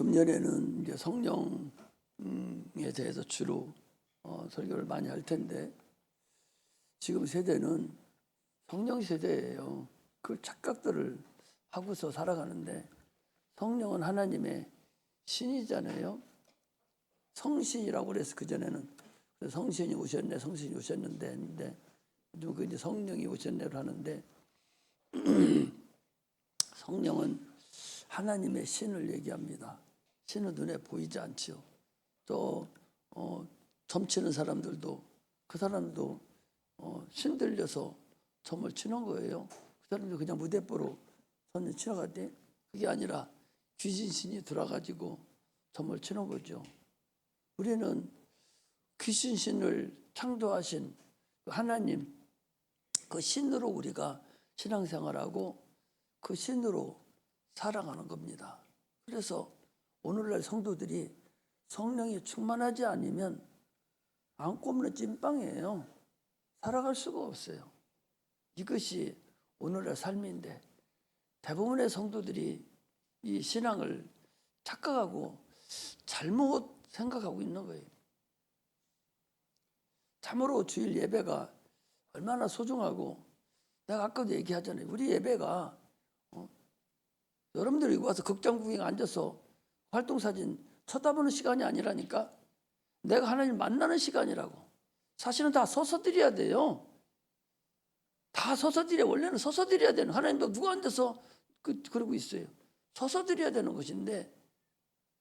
금년에는 이제 성령에 대해서 주로 설교를 많이 할 텐데, 지금 세대는 성령 세대예요. 그 착각들을 하고서 살아가는데, 성령은 하나님의 신이잖아요. 성신이라고 그래서 그전에는 성신이 오셨네, 성신이 오셨는데 했는데, 요즘 그 이제 성령이 오셨네를 하는데, 성령은 하나님의 신을 얘기합니다. 신은 눈에 보이지 않죠. 또 점치는 사람들도, 그 사람도 신 들려서 점을 치는 거예요. 그 사람도 그냥 무대뽀로 손을 치러가대. 그게 아니라 귀신신이 들어가지고 점을 치는 거죠. 우리는 귀신신을 창조하신 하나님, 그 신으로 우리가 신앙생활하고 그 신으로 살아가는 겁니다. 그래서 오늘날 성도들이 성령이 충만하지 않으면 안고 없는 찐빵이에요. 살아갈 수가 없어요. 이것이 오늘날 삶인데, 대부분의 성도들이 이 신앙을 착각하고 잘못 생각하고 있는 거예요. 참으로 주일 예배가 얼마나 소중하고, 내가 아까도 얘기하잖아요. 우리 예배가 여러분들이 와서 극장 구경에 앉아서 활동사진 쳐다보는 시간이 아니라니까. 내가 하나님 만나는 시간이라고. 사실은 다 서서 드려야 돼요. 다 서서 드려. 원래는 서서 드려야 되는. 하나님도 누가 앉아서 그러고 있어요. 서서 드려야 되는 것인데,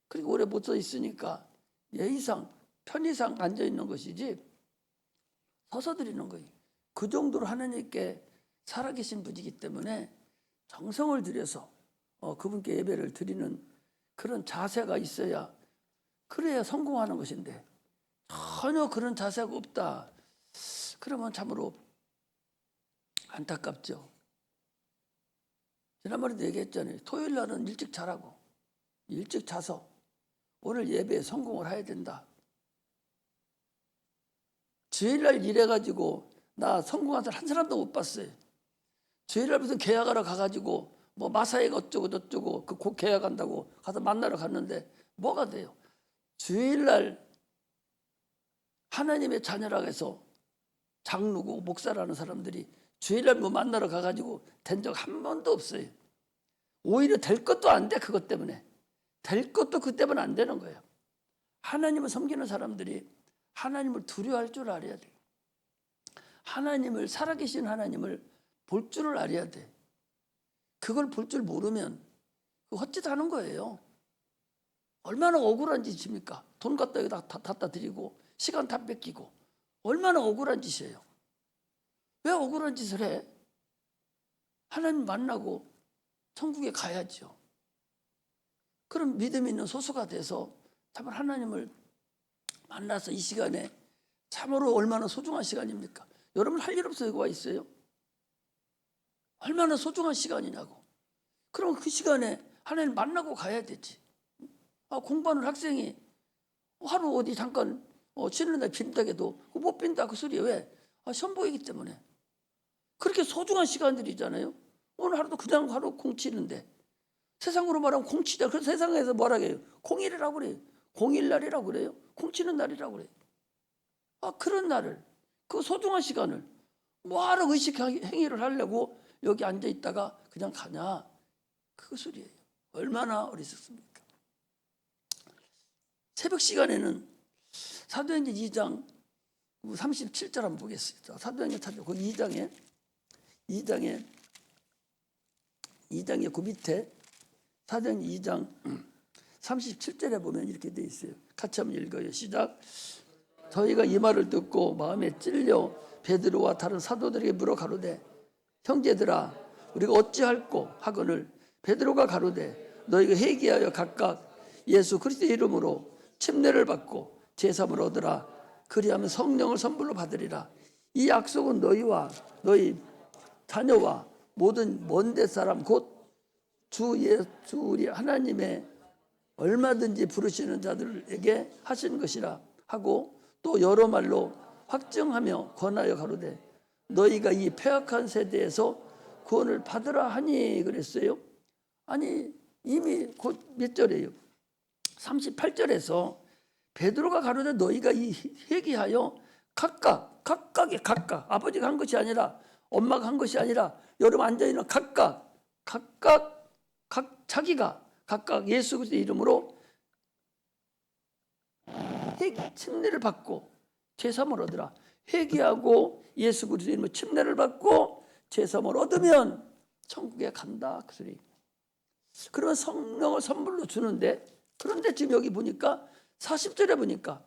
그리고 오래 못 서 있으니까 예의상 편의상 앉아 있는 것이지 서서 드리는 거예요. 그 정도로 하나님께 살아계신 분이기 때문에 정성을 들여서 그분께 예배를 드리는 그런 자세가 있어야, 그래야 성공하는 것인데, 전혀 그런 자세가 없다. 그러면 참으로 안타깝죠. 지난번에도 얘기했잖아요. 토요일 날은 일찍 자라고, 일찍 자서 오늘 예배에 성공을 해야 된다. 주일날 일해가지고 나 성공한 사람 한 사람도 못 봤어요. 주일날 무슨 계약하러 가가지고 뭐 마사회가 어쩌고 저쩌고 그 계약한다고 가서 만나러 갔는데 뭐가 돼요? 주일날 하나님의 자녀라고 해서 장로고 목사라는 사람들이 주일날 뭐 만나러 가가지고 된 적 한 번도 없어요. 오히려 될 것도 안 돼. 그것 때문에 될 것도 그 때문에 안 되는 거예요. 하나님을 섬기는 사람들이 하나님을 두려워할 줄 알아야 돼. 하나님을, 살아계신 하나님을 볼 줄을 알아야 돼. 그걸 볼 줄 모르면 헛짓하는 거예요. 얼마나 억울한 짓입니까? 돈 갖다 여기다 갖다 드리고 시간 다 뺏기고 얼마나 억울한 짓이에요. 왜 억울한 짓을 해? 하나님 만나고 천국에 가야죠. 그럼 믿음 있는 소수가 돼서 참으로 하나님을 만나서 이 시간에 참으로 얼마나 소중한 시간입니까? 여러분 할 일 없어요? 여기 와 있어요? 얼마나 소중한 시간이냐고. 그럼 그 시간에 하나님 만나고 가야 되지. 공부하는 학생이 하루 어디 잠깐 쉬는 날 빈다게도 못 빈다 그 소리에 왜? 시험 보이기 때문에. 그렇게 소중한 시간들이잖아요. 오늘 하루도 그냥 하루 공치는데, 세상으로 말하면 공치자. 그 세상에서 뭐라 해요? 공일이라고 그래요. 공일날이라고 그래요. 공치는 날이라고 그래요. 그런 날을, 그 소중한 시간을 뭐하러 의식 행위를 하려고 여기 앉아 있다가 그냥 가냐? 그 소리예요. 얼마나 어리석습니까? 새벽 시간에는 사도행전 2장 37절 한번 보겠습니다. 사도행전 찾아 그 2장에 그 밑에 사도행전 2장 37절에 보면 이렇게 돼 있어요. 같이 한번 읽어요. 시작. 저희가 이 말을 듣고 마음에 찔려 베드로와 다른 사도들에게 물어 가로되, 형제들아 우리가 어찌할꼬 하거늘 베드로가 가로되, 너희가 회개하여 각각 예수 그리스도의 이름으로 침례를 받고 제사함을 얻으라. 그리하면 성령을 선물로 받으리라. 이 약속은 너희와 너희 자녀와 모든 먼데 사람 곧 주 우리 하나님의 얼마든지 부르시는 자들에게 하신 것이라 하고, 또 여러 말로 확증하며 권하여 가로되, 너희가 이 패악한 세대에서 구원을 받으라 하니 그랬어요. 아니 이미 곧 몇 절이에요? 38절에서 베드로가 가로되 너희가 이 회개하여 각각 아버지가 한 것이 아니라 엄마가 한 것이 아니라 여러분 앉아있는 각각 자기가 각각 예수 그리스도의 이름으로 침례를 받고 제사함을 얻으라. 회개하고 예수 그리스도의 이름으로 침례를 받고 제사함을 얻으면 천국에 간다 그 소리. 그러면 성령을 선물로 주는데, 그런데 지금 여기 보니까 40절에 보니까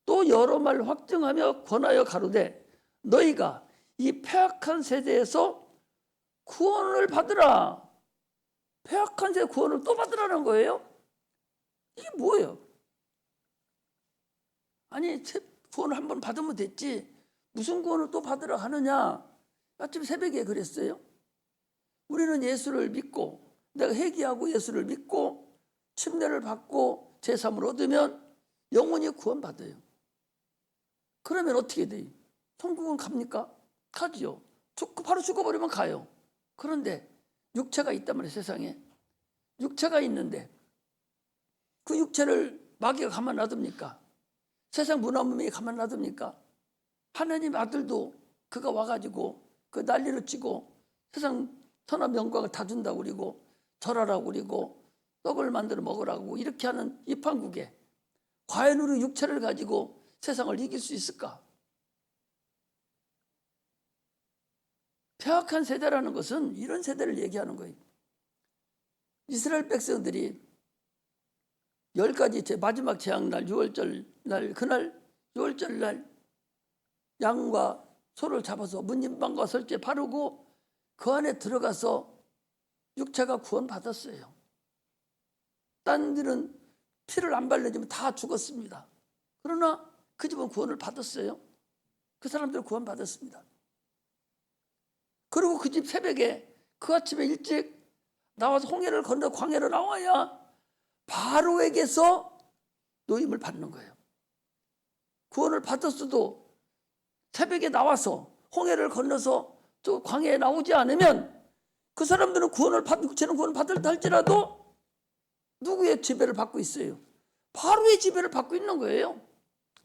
또 여러 말 확증하며 권하여 가로되 너희가 이 패악한 세대에서 구원을 받으라. 패악한 세대 구원을 또 받으라는 거예요? 이게 뭐예요? 아니 구원을 한 번 받으면 됐지 무슨 구원을 또 받으라 하느냐. 아침 새벽에 그랬어요. 우리는 예수를 믿고 내가 회개하고 예수를 믿고 침례를 받고 제사함을 얻으면 영원히 구원받아요. 그러면 어떻게 돼요? 천국은 갑니까? 가지요. 바로 죽어버리면 가요. 그런데 육체가 있단 말이에요. 세상에 육체가 있는데 그 육체를 마귀가 가만 놔둡니까? 세상 문화문명이 가만 놔둡니까? 하나님 아들도 그가 와가지고 그 난리를 치고 세상 선한 영광을 다 준다고 그리고 절하라고 그리고 떡을 만들어 먹으라고 이렇게 하는 이 판국에 과연 우리 육체를 가지고 세상을 이길 수 있을까? 폐악한 세대라는 것은 이런 세대를 얘기하는 거예요. 이스라엘 백성들이 10가지 제 마지막 재앙날 6월절 날 그날 6월절 날 양과 소를 잡아서 문진방과 설주에 바르고 그 안에 들어가서 육체가 구원받았어요. 딴 데는 피를 안 발라주면 다 죽었습니다. 그러나 그 집은 구원을 받았어요. 그 사람들은 구원받았습니다. 그리고 그 집 새벽에 그 아침에 일찍 나와서 홍해를 건너 광야로 나와야 바로에게서 노임을 받는 거예요. 구원을 받았어도 새벽에 나와서 홍해를 건너서 저 광야에 나오지 않으면 그 사람들은 구원을 받을 할지라도 누구의 지배를 받고 있어요? 바로의 지배를 받고 있는 거예요.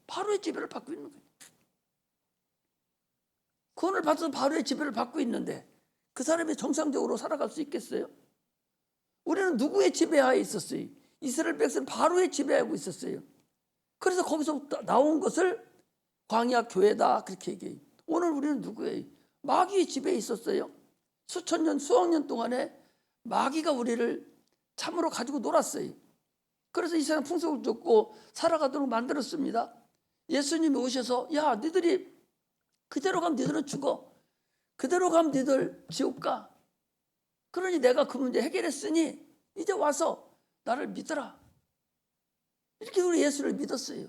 바로의 지배를 받고 있는 거예요. 구원을 받아서 바로의 지배를 받고 있는데 그 사람이 정상적으로 살아갈 수 있겠어요? 우리는 누구의 지배하에 있었어요? 이스라엘 백성은 바로의 지배하고 있었어요. 그래서 거기서 나온 것을 광야 교회다 그렇게 얘기해요. 오늘 우리는 누구예요? 마귀의 지배에 있었어요. 수천 년 수억 년 동안에 마귀가 우리를 참으로 가지고 놀았어요. 그래서 이 세상 풍속을 쫓고 살아가도록 만들었습니다. 예수님이 오셔서 야 너희들이 그대로 가면 너희들은 죽어. 그대로 가면 너희들 지옥 가. 그러니 내가 그 문제 해결했으니 이제 와서 나를 믿어라. 이렇게 우리 예수를 믿었어요.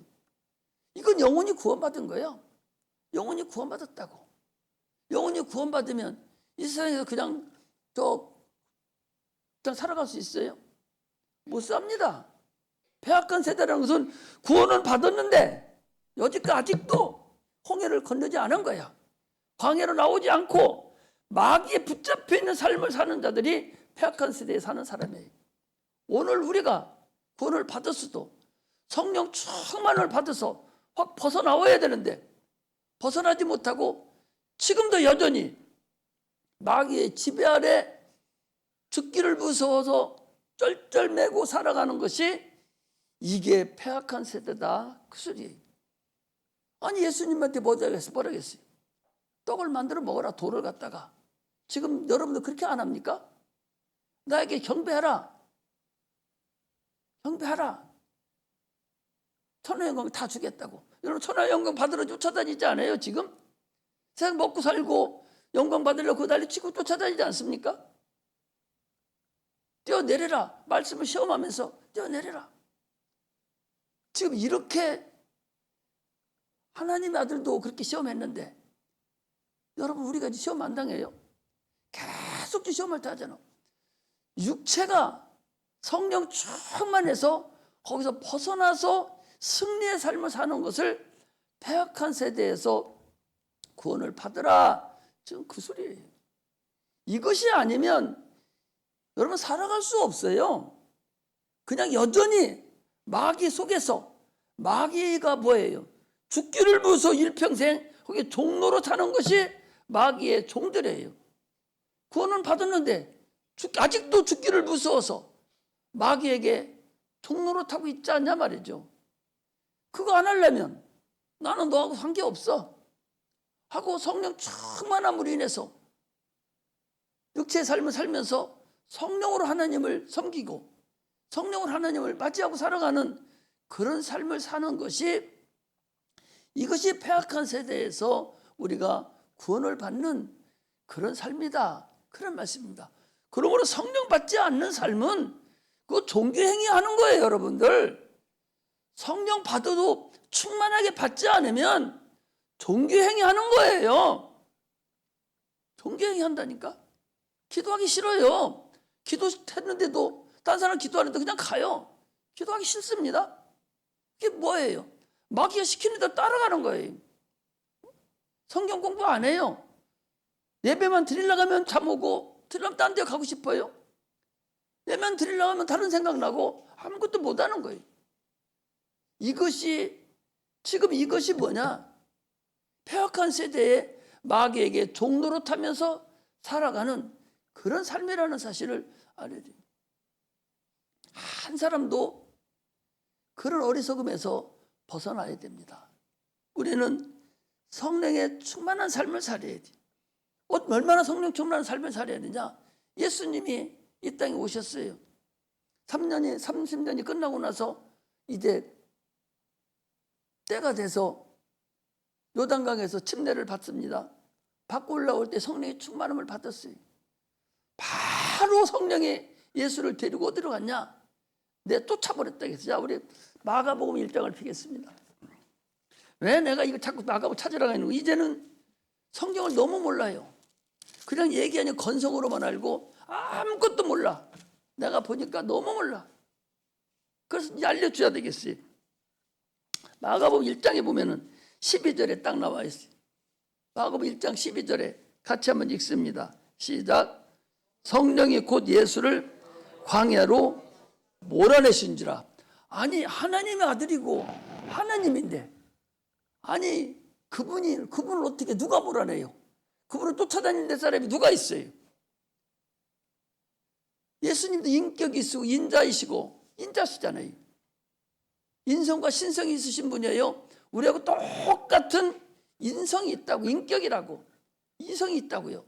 이건 영원히 구원받은 거예요. 영원히 구원받았다고. 영원히 구원받으면 이 세상에서 그냥 살아갈 수 있어요? 못 삽니다. 폐악한 세대라는 것은 구원은 받았는데 여지까지 아직도 홍해를 건너지 않은 거야. 광야로 나오지 않고 마귀에 붙잡혀 있는 삶을 사는 자들이 폐악한 세대에 사는 사람이에요. 오늘 우리가 구원을 받았어도 성령 충만을 받아서 확 벗어나와야 되는데 벗어나지 못하고 지금도 여전히 마귀의 지배 아래 죽기를 무서워서 쩔쩔매고 살아가는 것이 이게 폐악한 세대다 그 소리예요. 아니 예수님한테 뭐라 그랬어요? 떡을 만들어 먹어라 돌을 갖다가. 지금 여러분들 그렇게 안 합니까? 나에게 경배하라. 천하영광 다 주겠다고. 여러분 천하영광 받으러 쫓아다니지 않아요 지금? 세상 먹고 살고 영광 받으려고 그 난리 치고 쫓아다니지 않습니까? 뛰어내려라. 말씀을 시험하면서 뛰어내려라. 지금 이렇게 하나님의 아들도 그렇게 시험했는데 여러분 우리가 시험 안 당해요? 계속 시험을 다 하잖아. 육체가 성령 충만해서 거기서 벗어나서 승리의 삶을 사는 것을 폐악한 세대에서 구원을 받으라. 지금 그 소리예요. 이것이 아니면 여러분 살아갈 수 없어요. 그냥 여전히 마귀 속에서, 마귀가 뭐예요? 죽기를 무서워 일평생 거기 종로로 사는 것이 마귀의 종들이에요. 구원은 받았는데 아직도 죽기를 무서워서 마귀에게 종로로 타고 있지 않냐 말이죠. 그거 안 하려면 나는 너하고 관계없어 하고 성령 충만함으로 인해서 육체의 삶을 살면서 성령으로 하나님을 섬기고 성령으로 하나님을 맞이하고 살아가는 그런 삶을 사는 것이, 이것이 패악한 세대에서 우리가 구원을 받는 그런 삶이다, 그런 말씀입니다. 그러므로 성령 받지 않는 삶은 그 종교행위 하는 거예요. 여러분들, 성령 받아도 충만하게 받지 않으면 종교행위 하는 거예요. 종교행위 한다니까. 기도하기 싫어요. 기도했는데도 다른 사람 기도하는데 그냥 가요. 기도하기 싫습니다. 이게 뭐예요? 마귀가 시키는 대로 따라가는 거예요. 성경 공부 안 해요. 예배만 드리려고 하면 잠 오고, 드리려면 딴 데 가고 싶어요. 예배만 드리려고 하면 다른 생각 나고 아무것도 못 하는 거예요. 지금 이것이 뭐냐? 패역한 세대에 마귀에게 종노릇하면서 살아가는 그런 삶이라는 사실을 알아야 돼요. 한 사람도 그런 어리석음에서 벗어나야 됩니다. 우리는 성령의 충만한 삶을 살아야 돼요. 얼마나 성령 충만한 삶을 살아야 되냐? 예수님이 이 땅에 오셨어요. 30년이 끝나고 나서 이제 때가 돼서 요단강에서 침례를 받습니다. 받고 올라올 때 성령의 충만함을 받았어요. 바로 성령이 예수를 데리고 어디로 갔냐? 쫓아버렸다 그랬어요. 자, 우리 마가복음 1장을 피겠습니다. 왜 내가 이거 자꾸 마가복음 찾으라고 하는 거예요? 이제는 성경을 너무 몰라요. 그냥 얘기하는 건성으로만 알고 아무것도 몰라. 내가 보니까 너무 몰라. 그래서 이제 알려줘야 되겠어요. 마가복음 1장에 보면은 12절에 딱 나와 있어요. 마가복음 1장 12절에 같이 한번 읽습니다. 시작. 성령이 곧 예수를 광야로 몰아내신지라. 아니, 하나님의 아들이고 하나님인데, 아니 그분을 어떻게 누가 몰아내요? 그분을 쫓아다니는 데 사람이 누가 있어요? 예수님도 인격이 있으고 인자이시고, 인자시잖아요. 인성과 신성이 있으신 분이에요. 우리하고 똑같은 인성이 있다고, 인격이라고, 이성이 있다고요.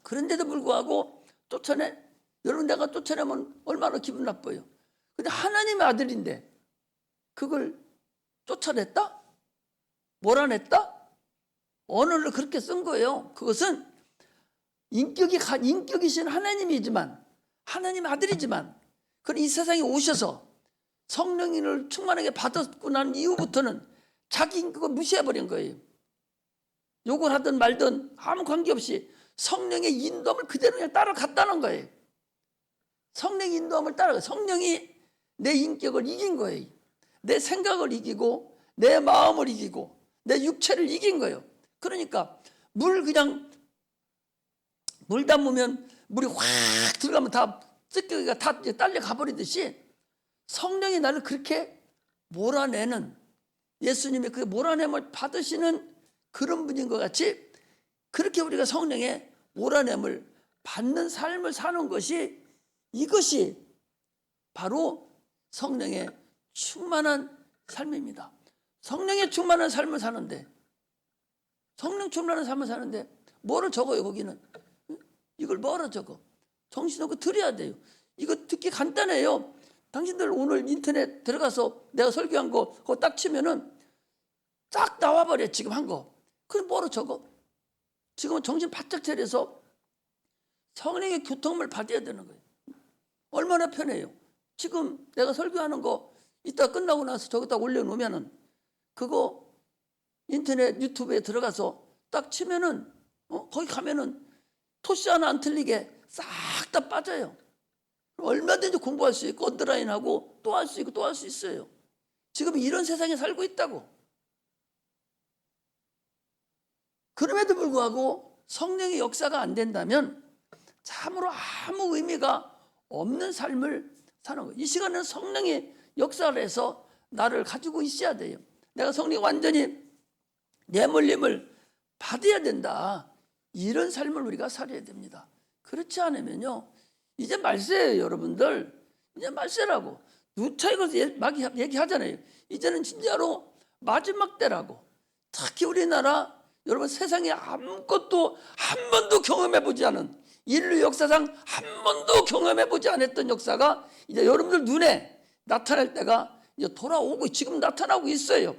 그런데도 불구하고 쫓아내? 여러분, 내가 쫓아내면 얼마나 기분 나빠요. 근데 하나님의 아들인데 그걸 쫓아냈다? 몰아냈다? 언어를 그렇게 쓴 거예요. 그것은 인격이신 하나님이지만, 하나님의 아들이지만, 그런 이 세상에 오셔서 성령을 충만하게 받았고 난 이후부터는 자기 인격을 무시해버린 거예요. 욕을 하든 말든 아무 관계없이 성령의 인도함을 그대로 그냥 따라갔다는 거예요. 성령의 인도함을 따라가. 성령이 내 인격을 이긴 거예요. 내 생각을 이기고 내 마음을 이기고 내 육체를 이긴 거예요. 그러니까 물 담으면 물이 확 들어가면 다 찌꺼기가 다 딸려가 버리듯이 성령이 나를 그렇게 몰아내는, 예수님이 그 몰아냄을 받으시는 그런 분인 것 같이, 그렇게 우리가 성령의 몰아냄을 받는 삶을 사는 것이, 이것이 바로 성령의 충만한 삶입니다. 성령의 충만한 삶을 사는데, 성령 충만한 삶을 사는데 뭐를 적어요? 거기는 이걸 뭐로 적어? 정신없고 들어야 돼요. 이거 듣기 간단해요. 당신들 오늘 인터넷 들어가서 내가 설교한 거 그거 딱 치면은 쫙 나와버려. 지금 한 거. 그럼 뭐로 적어? 지금은 정신 바짝 차려서 성령의 교통을 받아야 되는 거예요. 얼마나 편해요. 지금 내가 설교하는 거 이따 끝나고 나서 저기다 올려놓으면은 그거 인터넷 유튜브에 들어가서 딱 치면은 거기 가면은 토시 하나 안 틀리게 싹 다 빠져요. 얼마든지 공부할 수 있고 언더라인하고 또 할 수 있고 또 할 수 있어요. 지금 이런 세상에 살고 있다고. 그럼에도 불구하고 성령의 역사가 안 된다면 참으로 아무 의미가 없는 삶을 사는 거예요. 이 시간에는 성령이 역사를 해서 나를 가지고 있어야 돼요. 내가 성령 완전히 내몰림을 받아야 된다. 이런 삶을 우리가 살아야 됩니다. 그렇지 않으면요, 이제 말세예요, 여러분들. 이제 말세라고. 누차 이것을 막 얘기하잖아요. 이제는 진짜로 마지막 때라고. 특히 우리나라, 여러분 세상에 아무것도 한 번도 경험해보지 않은, 인류 역사상 한 번도 경험해보지 않았던 역사가 이제 여러분들 눈에 나타날 때가 이제 돌아오고 지금 나타나고 있어요.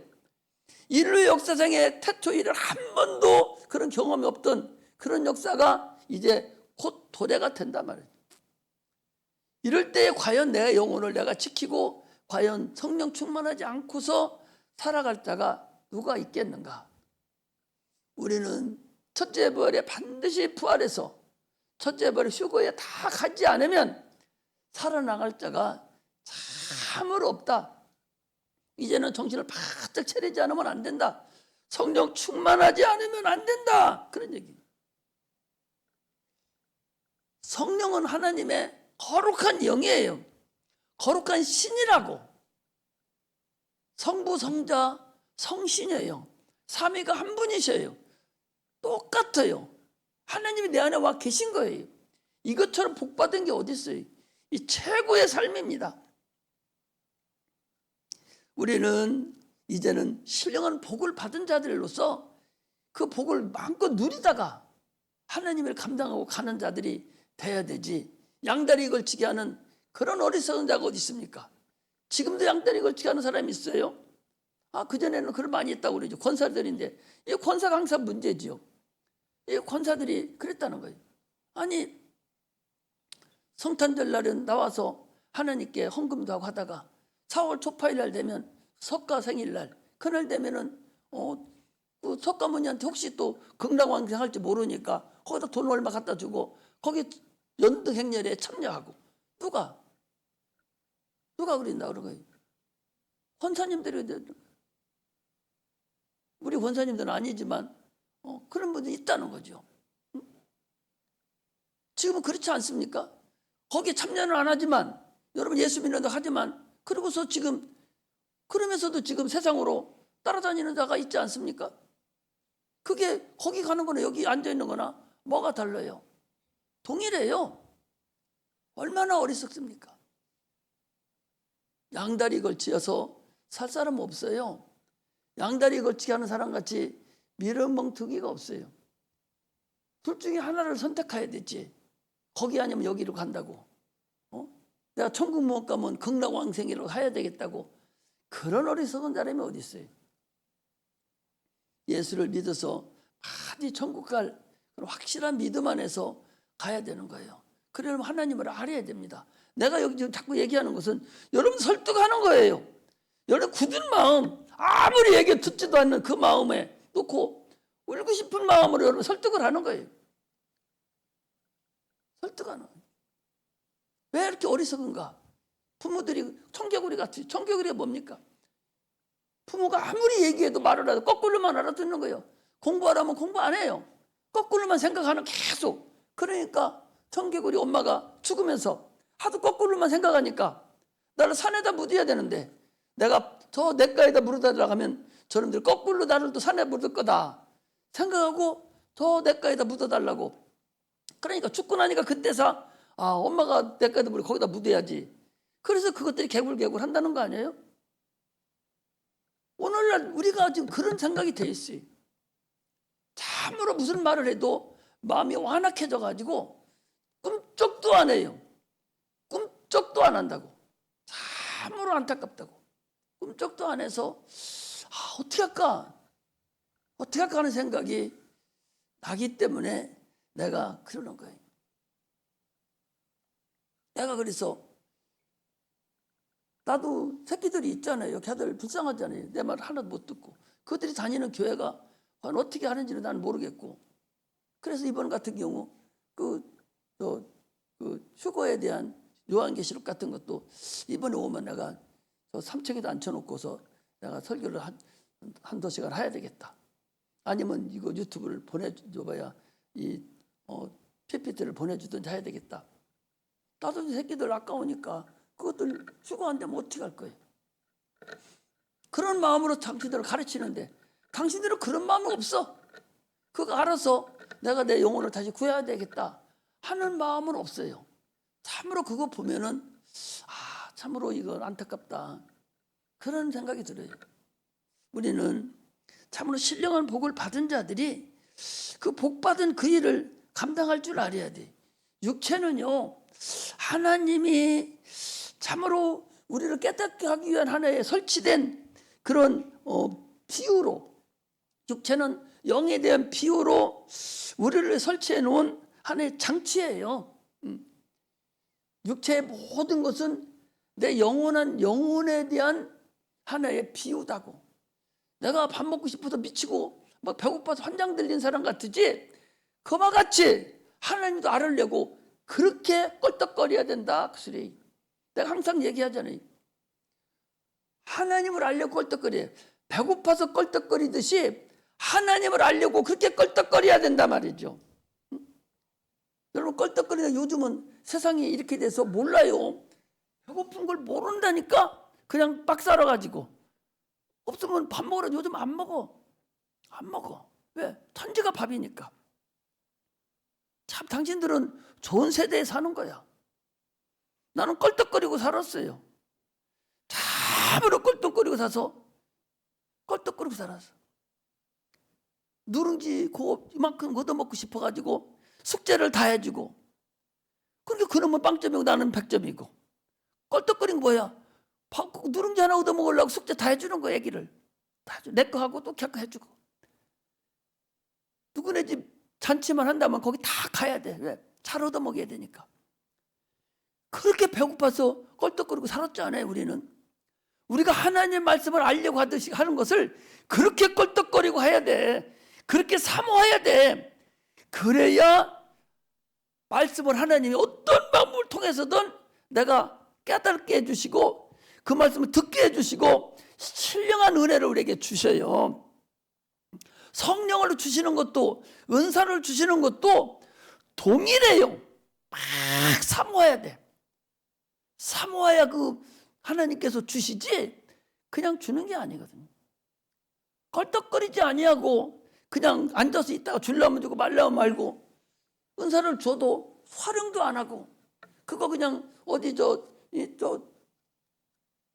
인류 역사상의 태초일을 한 번도 그런 경험이 없던 그런 역사가 이제 곧 도래가 된단 말이에요. 이럴 때 과연 내 영혼을 내가 지키고 과연 성령 충만하지 않고서 살아갈 자가 누가 있겠는가? 우리는 첫째 부활에 반드시 부활해서 첫째 부활의 휴거에 다 가지 않으면 살아나갈 자가 참으로 없다. 이제는 정신을 바짝 차리지 않으면 안 된다. 성령 충만하지 않으면 안 된다. 그런 얘기. 성령은 하나님의 거룩한 영이에요. 거룩한 신이라고. 성부, 성자, 성신이에요. 삼위가 한 분이셔요. 똑같아요. 하나님이 내 안에 와 계신 거예요. 이것처럼 복받은 게 어디 있어요? 이 최고의 삶입니다. 우리는 이제는 신령한 복을 받은 자들로서 그 복을 마음껏 누리다가 하나님을 감당하고 가는 자들이 돼야 되지. 양다리 걸치게 하는 그런 어리석은 자가 어디 있습니까? 지금도 양다리 걸치게 하는 사람이 있어요? 그전에는 그걸 많이 했다고 그러죠. 권사들인데 이 권사가 항상 문제지요. 이 권사들이 그랬다는 거예요. 아니 성탄절 날은 나와서 하나님께 헌금도 하고 하다가 4월 초파일 날 되면 석가 생일날 그날 되면은 그 석가모니한테 혹시 또 극락왕생할지 모르니까 거기다 돈 얼마 갖다 주고 거기 연등 행렬에 참여하고 누가 그린다 그런 거예요. 권사님들이 우리 권사님들은 아니지만 그런 분들이 있다는 거죠. 지금은 그렇지 않습니까? 거기에 참여는 안 하지만 여러분 예수 믿는다고 하지만 그러고서 지금 그러면서도 지금 세상으로 따라다니는 자가 있지 않습니까? 그게 거기 가는 거나 여기 앉아 있는 거나 뭐가 달라요? 동일해요. 얼마나 어리석습니까? 양다리 걸치어서 살 사람 없어요. 양다리 걸치게 하는 사람같이 미련멍텅이가 없어요. 둘 중에 하나를 선택해야 되지. 거기 아니면 여기로 간다고. 내가 천국 못 가면 극락왕생이라고 해야 되겠다고. 그런 어리석은 사람이 어디 있어요? 예수를 믿어서 반드시 천국 갈 확실한 믿음 안에서 가야 되는 거예요. 그러려면 하나님을 알아야 됩니다. 내가 여기 지금 자꾸 얘기하는 것은 여러분 설득하는 거예요. 여러분 굳은 마음, 아무리 얘기 듣지도 않는 그 마음에 놓고 울고 싶은 마음으로 여러분 설득을 하는 거예요. 설득하는 거예요. 왜 이렇게 어리석은가? 부모들이 청개구리 같이. 청개구리가 뭡니까? 부모가 아무리 얘기해도 말을 해도 거꾸로만 알아듣는 거예요. 공부하라면 공부 안 해요. 거꾸로만 생각하는 계속. 그러니까 청개구리 엄마가 죽으면서 하도 거꾸로만 생각하니까 나를 산에다 묻어야 되는데 내가 저 냇가에다 물어다 달라고 저놈들 거꾸로 나를 또 산에 묻을 거다 생각하고 저 냇가에다 묻어달라고. 그러니까 죽고 나니까 그때서 엄마가 냇가에다 물어 거기다 묻어야지. 그래서 그것들이 개굴개굴 한다는 거 아니에요? 오늘날 우리가 지금 그런 생각이 돼 있어요. 참으로 무슨 말을 해도 마음이 완악해져 가지고 꿈쩍도 안 해요. 꿈쩍도 안 한다고. 참으로 안타깝다고. 꿈쩍도 안 해서 어떻게 할까? 어떻게 할까 하는 생각이 나기 때문에 내가 그러는 거예요. 내가 그래서 나도 새끼들이 있잖아요. 걔들 불쌍하잖아요. 내 말 하나도 못 듣고. 그들이 다니는 교회가 어떻게 하는지는 나는 모르겠고. 그래서 이번 같은 경우 그 휴거에 대한 요한계시록 같은 것도 이번에 오면 내가 3층에도 앉혀놓고서 내가 설교를 한두 시간 해야 되겠다. 아니면 이거 유튜브를 보내줘봐야 이 PPT를 보내주든지 해야 되겠다. 나도 새끼들 아까우니까 그것들 휴거 안 되면 어떻게 할 거예요? 그런 마음으로 당신들을 가르치는데 당신들은 그런 마음은 없어. 그거 알아서 내가 내 영혼을 다시 구해야 되겠다 하는 마음은 없어요. 참으로 그거 보면은 참으로 이건 안타깝다 그런 생각이 들어요. 우리는 참으로 신령한 복을 받은 자들이 그 복받은 그 일을 감당할 줄 알아야 돼. 육체는요, 하나님이 참으로 우리를 깨닫게 하기 위한 하나의 설치된 그런 비유로, 육체는 영에 대한 비유로 우리를 설치해 놓은 하나의 장치예요. 육체의 모든 것은 내 영원한 영혼에 대한 하나의 비유다고. 내가 밥 먹고 싶어서 미치고 막 배고파서 환장 들린 사람 같으지, 그와 같이 하나님도 알으려고 그렇게 껄떡거려야 된다 그 소리. 내가 항상 얘기하잖아요. 하나님을 알려고 껄떡거려요. 배고파서 껄떡거리듯이 하나님을 알려고 그렇게 껄떡거려야 된다 말이죠. 여러분, 껄떡거리는 요즘은 세상이 이렇게 돼서 몰라요. 배고픈 걸 모른다니까. 그냥 막 살아가지고 없으면 밥 먹으라. 요즘 안 먹어. 왜? 천지가 밥이니까. 참 당신들은 좋은 세대에 사는 거야. 나는 껄떡거리고 살았어요. 참으로 껄떡거리고 살았어. 누룽지 이만큼 걷어먹고 싶어가지고 숙제를 다 해주고, 그러니까 그놈은 빵점이고 나는 100점이고. 껄떡거린 뭐야? 누룽지 하나 얻어먹으려고 숙제 다 해주는 거야. 애기를 내 거 하고 또 걔 거 해주고. 누구네 집 잔치만 한다면 거기 다 가야 돼. 왜? 잘 얻어먹어야 되니까. 그렇게 배고파서 껄떡거리고 살았잖아요. 우리가 하나님의 말씀을 알려고 하듯이 하는 것을 그렇게 껄떡거리고 해야 돼. 그렇게 사모해야 돼. 그래야 말씀을 하나님이 어떤 방법을 통해서든 내가 깨닫게 해주시고 그 말씀을 듣게 해주시고 신령한 은혜를 우리에게 주셔요. 성령을 주시는 것도 은사를 주시는 것도 동일해요. 막 사모해야 돼. 사모해야 그 하나님께서 주시지 그냥 주는 게 아니거든요. 껄떡거리지 아니하고 그냥 앉아서 있다가 주려면 주고 말려면 말고, 은사를 줘도 활용도 안 하고 그거 그냥 어디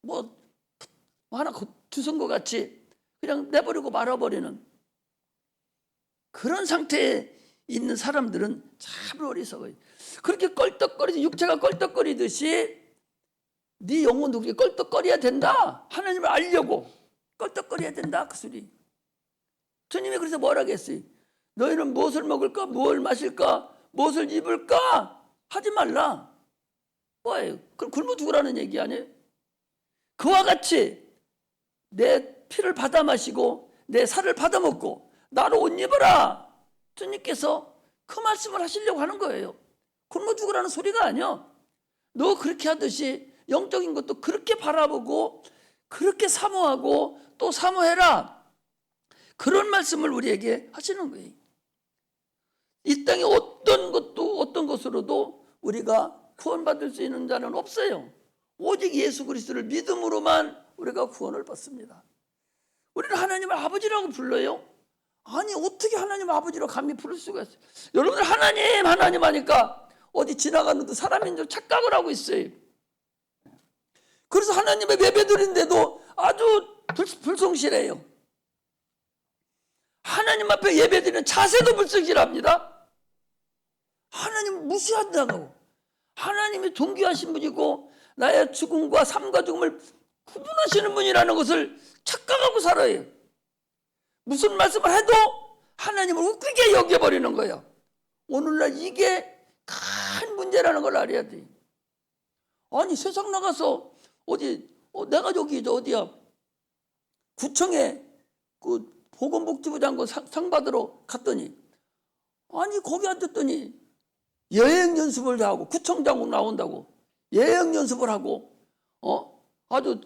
뭐 하나 주선 것 같이 그냥 내버리고 말아버리는 그런 상태에 있는 사람들은 참 어리석어요. 그렇게 껄떡거리지, 육체가 껄떡거리듯이 네 영혼도 그렇게 껄떡거려야 된다. 하나님을 알려고 껄떡거려야 된다 그 소리. 주님이 그래서 뭐라고 했어요? 너희는 무엇을 먹을까? 무엇을 마실까? 무엇을 입을까? 하지 말라. 뭐예요? 그럼 굶어 죽으라는 얘기 아니에요? 그와 같이 내 피를 받아 마시고 내 살을 받아 먹고 나로 옷 입어라. 주님께서 그 말씀을 하시려고 하는 거예요. 굶어 죽으라는 소리가 아니야. 너 그렇게 하듯이 영적인 것도 그렇게 바라보고 그렇게 사모하고 또 사모해라. 그런 말씀을 우리에게 하시는 거예요. 이 땅에 어떤 것으로도 우리가 구원받을 수 있는 자는 없어요. 오직 예수 그리스도를 믿음으로만 우리가 구원을 받습니다. 우리는 하나님을 아버지라고 불러요. 아니 어떻게 하나님 아버지로 감히 부를 수가 있어요? 여러분들 하나님 하니까 어디 지나가는데 사람인 줄 착각을 하고 있어요. 그래서 하나님의 예배드리는데도 아주 불성실해요. 하나님 앞에 예배드리는 자세도 불성실합니다. 하나님 무시한다고. 하나님이 존귀하신 분이고 나의 죽음과 삶과 죽음을 구분하시는 분이라는 것을 착각하고 살아요. 무슨 말씀을 해도 하나님을 웃기게 여겨버리는 거예요. 오늘날 이게 큰 문제라는 걸 알아야 돼. 아니 세상 나가서 내가 여기 어디야 구청에 그 보건복지부 장관 상 받으러 갔더니, 아니 거기 앉았더니 여행 연습을 하고, 구청장 나온다고 여행 연습을 하고 아주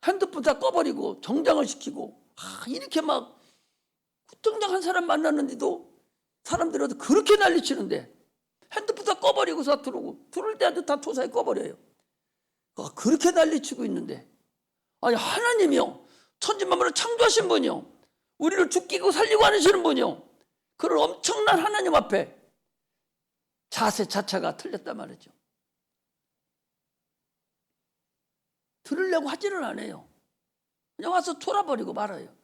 핸드폰 다 꺼버리고 정장을 시키고 이렇게 막 구청장 한 사람 만났는데도 사람들이 그렇게 난리치는데 핸드폰 다 꺼버리고 다 들어오고, 들어올 때도 다 토사에 꺼버려요. 그렇게 난리치고 있는데 아니 하나님이요, 천지만물을 창조하신 분이요, 우리를 죽이고 살리고 하시는 분이요, 그런 엄청난 하나님 앞에 자세 자체가 틀렸단 말이죠. 들으려고 하지를 않아요. 그냥 와서 졸아버리고 말아요.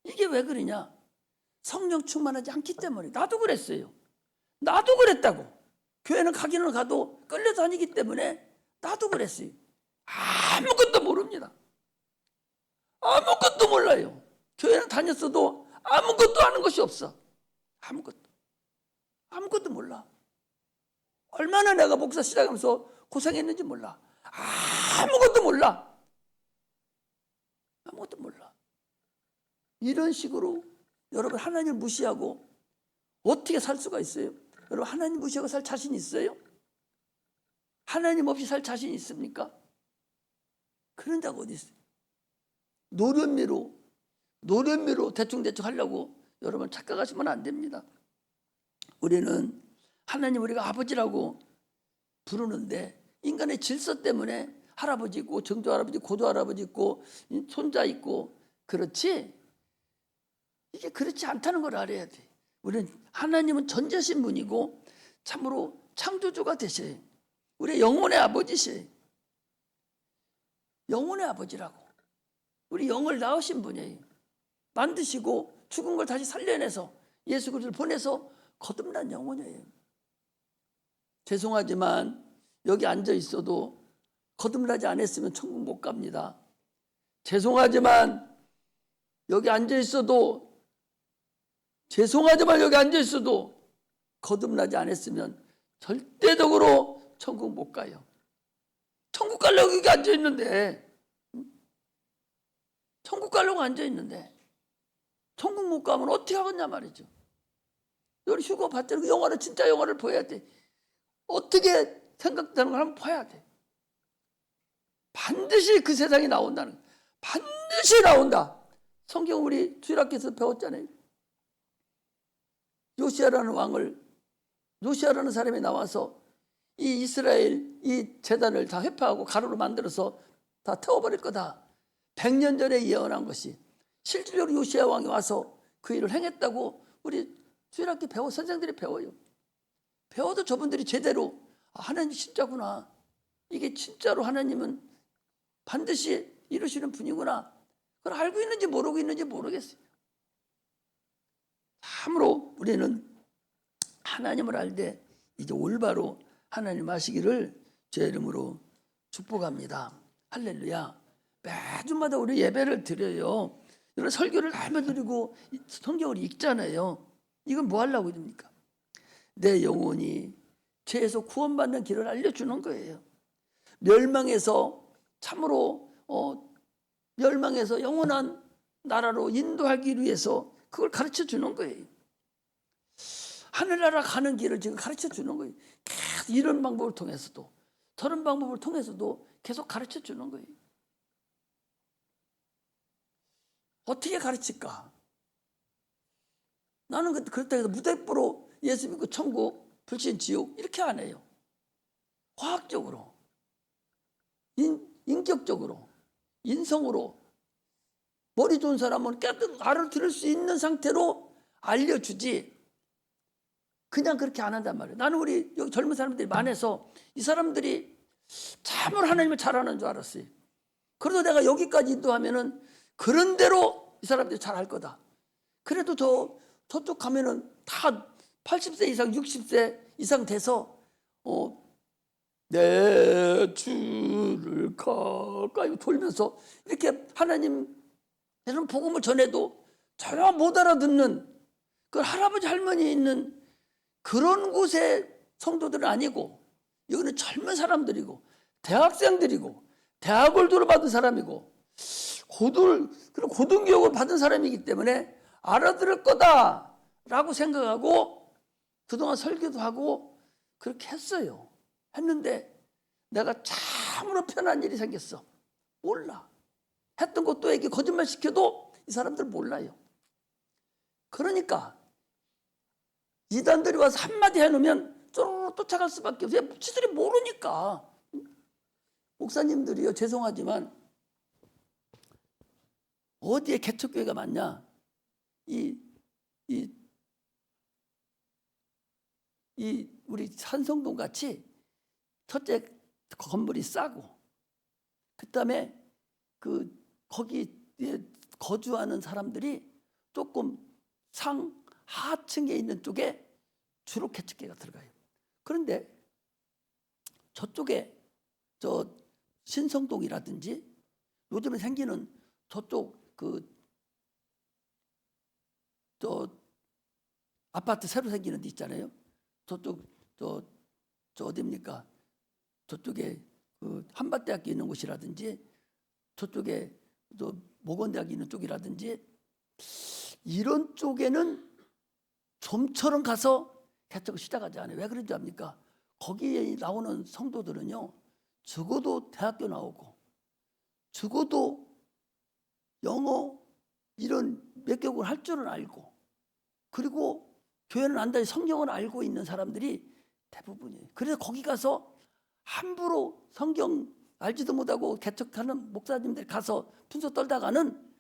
이게 왜 그러냐? 성령 충만하지 않기 때문에. 나도 그랬어요. 나도 그랬다고. 교회는 가기는 가도 끌려다니기 때문에 나도 그랬어요. 아무것도 모릅니다. 아무것도 몰라요. 교회는 다녔어도 아무것도 아는 것이 없어. 아무것도 몰라. 얼마나 내가 목사 시작하면서 고생했는지 몰라. 아무것도 몰라. 아무것도 몰라. 이런 식으로 여러분 하나님을 무시하고 어떻게 살 수가 있어요? 여러분 하나님 무시하고 살 자신 있어요? 하나님 없이 살 자신 있습니까? 그런 자가 어디 있어요? 노련미로 대충 하려고 여러분 착각하시면 안 됩니다. 우리는 하나님 우리가 아버지라고 부르는데 인간의 질서 때문에 할아버지 있고 정조 할아버지, 고조 할아버지 있고 손자 있고 그렇지, 이게 그렇지 않다는 걸 알아야 돼. 우리는 하나님은 전지하신 분이고 참으로 창조주가 되셔요. 우리의 영혼의 아버지시에요. 영혼의 아버지라고. 우리 영을 낳으신 분이에요. 만드시고 죽은 걸 다시 살려내서 예수 그리스도를 보내서 거듭난 영혼이에요. 죄송하지만 여기 앉아 있어도 거듭나지 않았으면 천국 못 갑니다. 죄송하지만 여기 앉아 있어도 거듭나지 않았으면 절대적으로 천국 못 가요. 천국 가려고 여기 앉아 있는데, 천국 못 가면 어떻게 하겠냐 말이죠. 여기 휴가 받더라도 영화를, 진짜 영화를 보여야 돼. 어떻게 생각되는 걸 한번 봐야 돼. 반드시 그 세상이 나온다는, 반드시 나온다. 성경 우리 주일학교에서 배웠잖아요. 요시야라는 사람이 나와서 이 이스라엘 이 제단을 다 회파하고 가루로 만들어서 다 태워버릴 거다. 100년 전에 예언한 것이 실질적으로 요시야 왕이 와서 그 일을 행했다고 우리 주일학교 선생들이 배워요. 배워도 저분들이 제대로 하나님 진짜구나, 이게 진짜로 하나님은 반드시 이루시는 분이구나, 그걸 알고 있는지 모르고 있는지 모르겠어요. 참으로 우리는 하나님을 알 때 이제 올바로 하나님 아시기를 제 이름으로 축복합니다. 할렐루야. 매주마다 우리 예배를 드려요. 이런 설교를 날며 드리고 성경을 읽잖아요. 이건 뭐 하려고 합니까? 내 영혼이 죄에서 구원받는 길을 알려주는 거예요. 멸망에서 참으로 멸망에서 영원한 나라로 인도하기 위해서 그걸 가르쳐 주는 거예요. 하늘나라 가는 길을 지금 가르쳐 주는 거예요. 계속 이런 방법을 통해서도 저런 방법을 통해서도 계속 가르쳐 주는 거예요. 어떻게 가르칠까? 나는 그렇다 해서 무대뽀로 예수 믿고 천국, 불신, 지옥 이렇게 안 해요. 과학적으로, 인격적으로, 인성으로 머리 좋은 사람은 깨끗 알아들을 수 있는 상태로 알려주지, 그냥 그렇게 안 한단 말이에요. 나는 우리 여기 젊은 사람들이 많아서 이 사람들이 참으로 하나님을 잘하는 줄 알았어요. 그래도 내가 여기까지 인도하면은 그런 대로 이 사람들이 잘할 거다. 그래도 저쪽 가면은 다 80세 이상, 60세 이상 돼서 내 주를 가까이 돌면서 이렇게 하나님 이런 복음을 전해도 전혀 못 알아듣는 그 할아버지 할머니 있는 그런 곳의 성도들은 아니고, 여기는 젊은 사람들이고 대학생들이고 대학을 졸업받은 사람이고 고등교육을 받은 사람이기 때문에 알아들을 거다라고 생각하고 그동안 설교도 하고 그렇게 했어요. 했는데 내가 참으로 편한 일이 생겼어. 몰라. 했던 것도 이렇게 거짓말 시켜도 이 사람들 몰라요. 그러니까 이단들이 와서 한마디 해놓으면 쪼르르 쫓아갈 수밖에 없어요. 지들이 모르니까. 목사님들이요, 죄송하지만 어디에 개척교회가 많냐? 우리 산성동 같이 첫째 건물이 싸고, 그다음에 거기에 거주하는 사람들이 조금 하층에 있는 쪽에 주로 개척교회가 들어가요. 그런데 저쪽에 신성동이라든지 요즘에 생기는 저쪽 아파트 새로 생기는 데 있잖아요. 저쪽 어디입니까? 저쪽에 한밭대학교 있는 곳이라든지 저쪽에 모건대학교 있는 쪽이라든지 이런 쪽에는 좀처럼 가서 개척을 시작하지 않아요. 왜 그런지 압니까? 거기에 나오는 성도들은요, 적어도 대학교 나오고 적어도 영어 이런 몇 개국을 할 줄은 알고, 그리고 교회는 안다니 성경을 알고 있는 사람들이 대부분이에요. 그래서 거기 가서 함부로 성경 알지도 못하고 개척하는 목사님들 가서 분소 떨다가는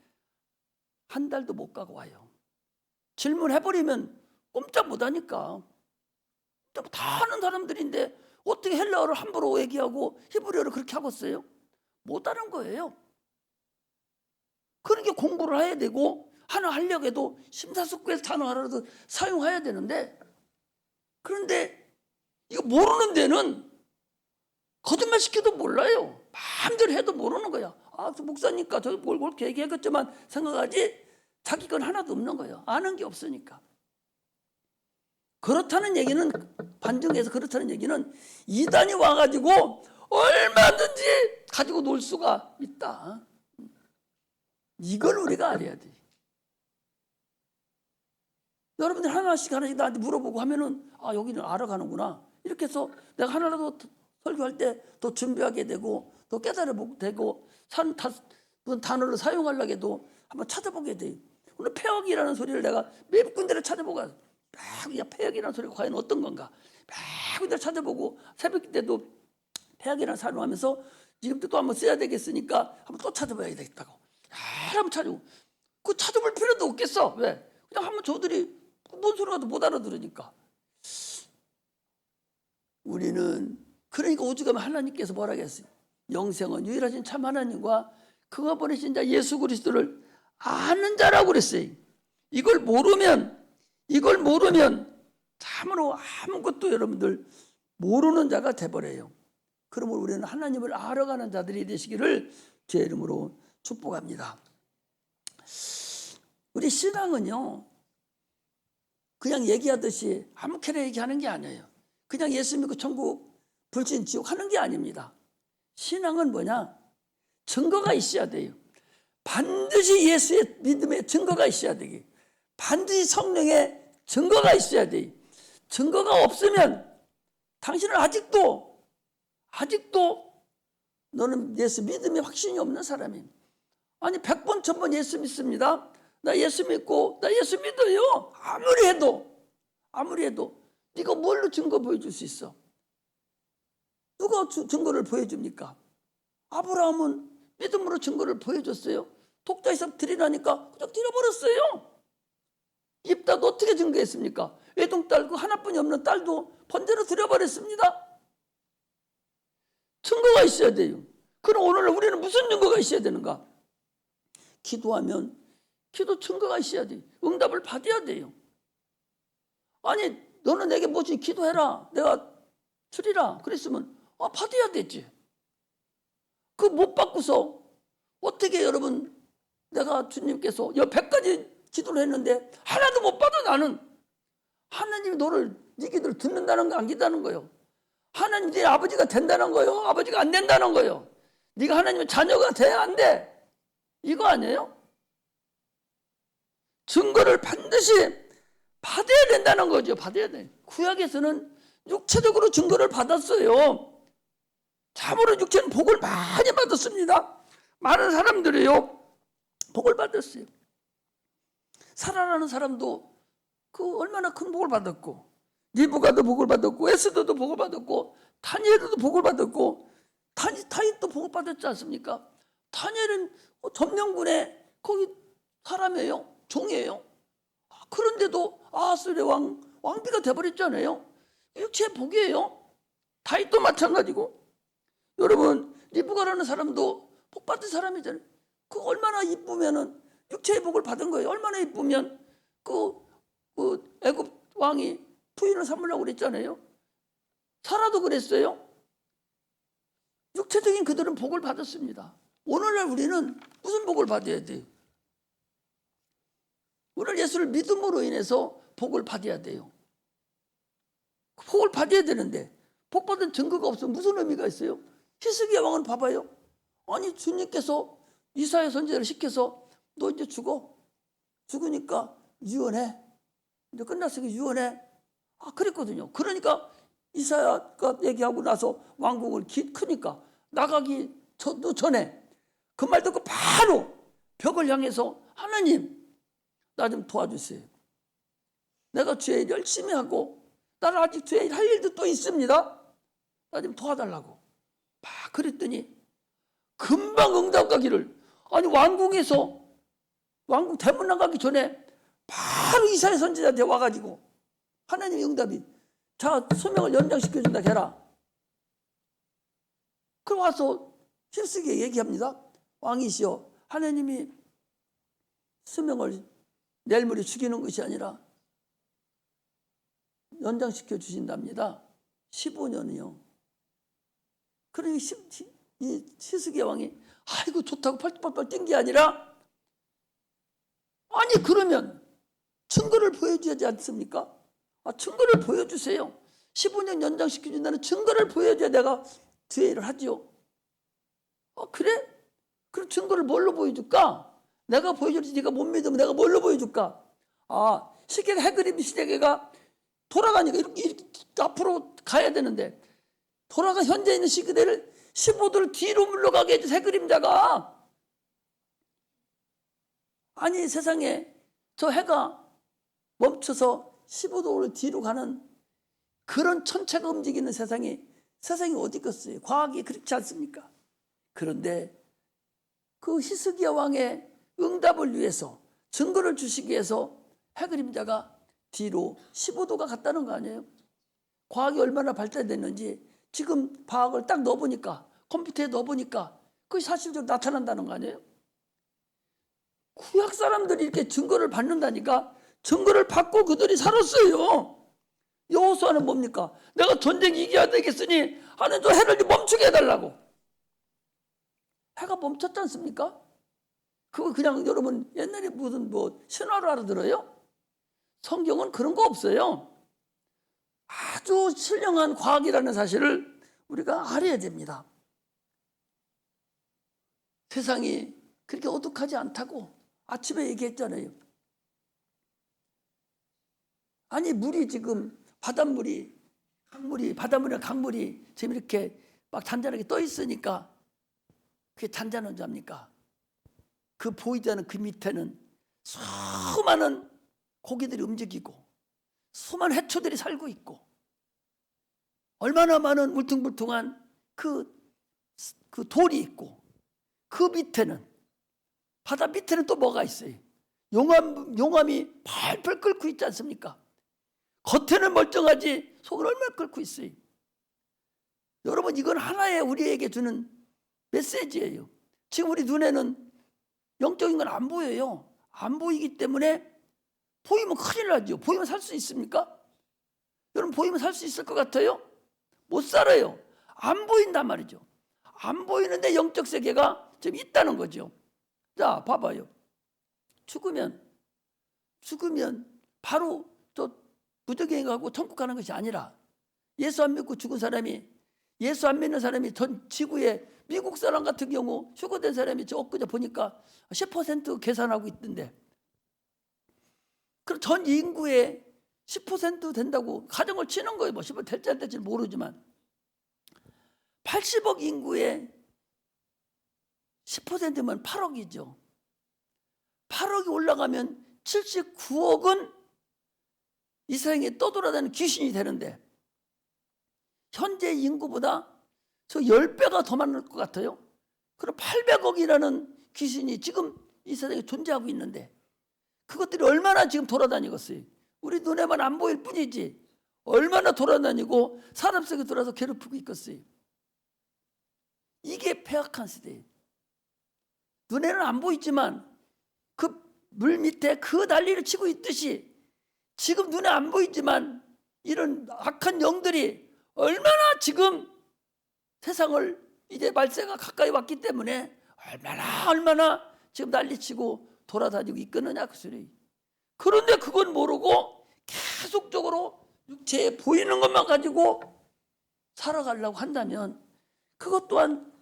한 달도 못 가고 와요. 질문해버리면 꼼짝 못하니까. 다 아는 사람들인데 어떻게 헬라어를 함부로 얘기하고 히브리어를 그렇게 하고 있어요? 못하는 거예요. 그러니까 공부를 해야 되고, 하나 하려고 해도 심사숙고해서 단어 하나라도 사용해야 되는데, 그런데 이거 모르는 데는 거짓말 시켜도 몰라요. 마음대로 해도 모르는 거야. 목사니까 저 그렇게 얘기했겠지만 생각하지 자기 건 하나도 없는 거예요. 아는 게 없으니까. 그렇다는 얘기는, 반증해서 그렇다는 얘기는 이단이 와가지고 얼마든지 가지고 놀 수가 있다. 이걸 우리가 알아야 돼. 여러분들 하나씩 나한테 물어보고 하면은 여기는 알아가는구나. 이렇게 해서 내가 하나라도 설교할 때 더 준비하게 되고 더 깨달아보게 되고 단어를 사용하려고 해도 한번 찾아보게 돼요. 오늘 폐역이라는 소리를 내가 몇 군데를 찾아보고 폐역이라는 소리가 과연 어떤 건가 몇 군데를 찾아보고 새벽 때도 폐역이라는 사용하면서 지금도 또 한번 써야 되겠으니까 한번 또 찾아봐야 되겠다고 한번 찾아보고, 그 찾아볼 필요도 없겠어. 왜? 그냥 한번 저들이 뭔 소리 가도 못 알아들으니까. 우리는 그러니까 오죽하면 하나님께서 뭐라 했어요? 영생은 유일하신 참 하나님과 그가 보내신 자 예수 그리스도를 아는 자라고 그랬어요. 이걸 모르면 참으로 아무것도 여러분들 모르는 자가 돼버려요. 그러므로 우리는 하나님을 알아가는 자들이 되시기를 제 이름으로 축복합니다. 우리 신앙은요, 그냥 얘기하듯이 아무렇게나 얘기하는 게 아니에요. 그냥 예수 믿고 천국 불신 지옥 하는 게 아닙니다. 신앙은 뭐냐? 증거가 있어야 돼요. 반드시 예수의 믿음의 증거가 있어야 되기. 반드시 성령의 증거가 있어야 돼요. 증거가 없으면 당신은 아직도 너는 예수 믿음의 확신이 없는 사람이에요. 아니 100번 1000번 예수 믿습니다. 나 예수 믿고 나 예수 믿어요. 아무리 해도 네가 뭘로 증거 보여줄 수 있어? 누가 증거를 보여줍니까? 아브라함은 믿음으로 증거를 보여줬어요. 독자 이삭 드리라니까 그냥 드려버렸어요. 입다도 어떻게 증거했습니까? 외동딸 그 하나뿐이 없는 딸도 번제로 드려버렸습니다. 증거가 있어야 돼요. 그럼 오늘 우리는 무슨 증거가 있어야 되는가? 기도하면 기도 증거가 있어야 돼요. 응답을 받아야 돼요. 아니 너는 내게 뭐지 기도해라 내가 주리라 그랬으면 받아야 되지. 그 못 받고서 어떻게 여러분 내가 주님께서 100가지 기도를 했는데 하나도 못 받아. 나는 하나님이 너를 네 기도를 듣는다는 거 안 듣는다는 거예요. 하나님 네 아버지가 된다는 거예요. 아버지가 안 된다는 거예요. 네가 하나님의 자녀가 돼야 안 돼. 이거 아니에요? 증거를 반드시 받아야 된다는 거죠. 받아야 돼. 구약에서는 육체적으로 증거를 받았어요. 참으로 육체는 복을 많이 받았습니다. 많은 사람들이요 복을 받았어요. 사라라는 사람도 그 얼마나 큰 복을 받았고, 리브가도 복을 받았고, 에스더도 복을 받았고, 다니엘도 복을 받았고, 다윗도 복을 받았지 않습니까? 다니엘은 점령군의 거기 사람이에요. 종이에요. 그런데도 아하스의 왕비가 돼버렸잖아요. 육체의 복이에요. 다윗도 마찬가지고. 여러분 리브가라는 사람도 복 받은 사람이잖아요. 그 얼마나 이쁘면은 육체의 복을 받은 거예요. 얼마나 이쁘면 그 애굽 왕이 부인을 삼으려고 그랬잖아요. 사라도 그랬어요. 육체적인 그들은 복을 받았습니다. 오늘날 우리는 무슨 복을 받아야 돼요? 오늘 예수를 믿음으로 인해서 복을 받아야 돼요. 복을 받아야 되는데 복 받은 증거가 없으면 무슨 의미가 있어요? 히스기야 왕은 봐봐요. 아니 주님께서 이사야 선지자를 시켜서 너 이제 죽으니까 유언해. 이제 끝났으니까 유언해. 그랬거든요. 그러니까 이사야가 얘기하고 나서 왕궁을 크니까 나가기 전에 그 말 듣고 바로 벽을 향해서 하나님 나 좀 도와주세요. 내가 죄 일 열심히 하고 나는 아직 죄 일 할 일도 또 있습니다. 나 좀 도와달라고. 막 그랬더니 금방 응답 가기를. 아니 왕궁에서 왕궁 대문 나가기 전에 바로 이사야 선지자한테 와가지고 하나님의 응답이 자 소명을 연장시켜준다 해라. 그럼 와서 히스기야에게 얘기합니다. 왕이시여 하나님이 수명을 내일 모레 죽이는 것이 아니라 연장시켜 주신답니다. 15년이요. 그러니 이 히스기야 왕이 아이고 좋다고 펄펄펄 뛴 게 아니라 아니 그러면 증거를 보여줘야 하지 않습니까? 증거를 보여주세요. 15년 연장시켜준다는 증거를 보여줘야 내가 죄를 하죠. 그래? 그럼 증거를 뭘로 보여줄까? 내가 보여줄지 네가 못 믿으면 내가 뭘로 보여줄까? 시계가 해그림 시계가 돌아가니까 이렇게 앞으로 가야 되는데 현재 있는 시계를 15도를 뒤로 물러가게 해줘. 해그림자가. 아니 세상에 저 해가 멈춰서 15도를 뒤로 가는 그런 천체가 움직이는 세상이 어디 있겠어요? 과학이 그렇지 않습니까? 그런데 그 히스기야 왕의 응답을 위해서 증거를 주시기 위해서 해그림자가 뒤로 15도가 갔다는 거 아니에요? 과학이 얼마나 발달됐는지 지금 과학을 딱 넣어보니까 컴퓨터에 넣어보니까 그게 사실적으로 나타난다는 거 아니에요? 구약 사람들이 이렇게 증거를 받는다니까. 증거를 받고 그들이 살았어요. 여호수아는 뭡니까? 내가 전쟁 이겨야 되겠으니 하는 저 해를 멈추게 해달라고. 해가 멈췄지 않습니까? 그거 그냥 여러분 옛날에 무슨 신화로 알아들어요? 성경은 그런 거 없어요. 아주 신령한 과학이라는 사실을 우리가 알아야 됩니다. 세상이 그렇게 어둑하지 않다고 아침에 얘기했잖아요. 아니 물이 지금 바닷물이나 강물이 지금 이렇게 막 잔잔하게 떠 있으니까 그게 잔잔한 잡니까? 그 보이지 않는 그 밑에는 수많은 고기들이 움직이고 수많은 해초들이 살고 있고 얼마나 많은 울퉁불퉁한 그 돌이 있고 그 밑에는 바다 밑에는 또 뭐가 있어요? 용암이 팔팔 끓고 있지 않습니까? 겉에는 멀쩡하지 속은 얼마나 끓고 있어요. 여러분 이건 하나의 우리에게 주는 메시지예요. 지금 우리 눈에는 영적인 건 안 보여요. 안 보이기 때문에 보이면 큰일 나죠. 보이면 살 수 있습니까? 여러분 보이면 살 수 있을 것 같아요? 못 살아요. 안 보인단 말이죠. 안 보이는데 영적 세계가 지금 있다는 거죠. 자 봐봐요. 죽으면 바로 또 무적행위 가고 천국 가는 것이 아니라 예수 안 믿고 죽은 사람이 예수 안 믿는 사람이 전 지구에 미국 사람 같은 경우 휴거된 사람이 저 엊그제 보니까 10% 계산하고 있던데 그럼 전 인구의 10% 된다고 가정을 치는 거예요. 10% 될지 안 될지 모르지만 80억 인구의 10%면 8억이죠. 8억이 올라가면 79억은 이 세상에 떠돌아다니는 귀신이 되는데 현재 인구보다 저 10배가 더 많을 것 같아요. 그럼 800억이라는 귀신이 지금 이 세상에 존재하고 있는데 그것들이 얼마나 지금 돌아다니겠어요. 우리 눈에만 안 보일 뿐이지 얼마나 돌아다니고 사람 속에 들어와서 괴롭히고 있겠어요. 이게 폐악한 시대예요. 눈에는 안 보이지만 그 물 밑에 그 난리를 치고 있듯이 지금 눈에 안 보이지만 이런 악한 영들이 얼마나 지금 세상을 이제 말세가 가까이 왔기 때문에 얼마나 지금 난리치고 돌아다니고 있겠느냐 그 소리. 그런데 그건 모르고 계속적으로 육체에 보이는 것만 가지고 살아가려고 한다면 그것 또한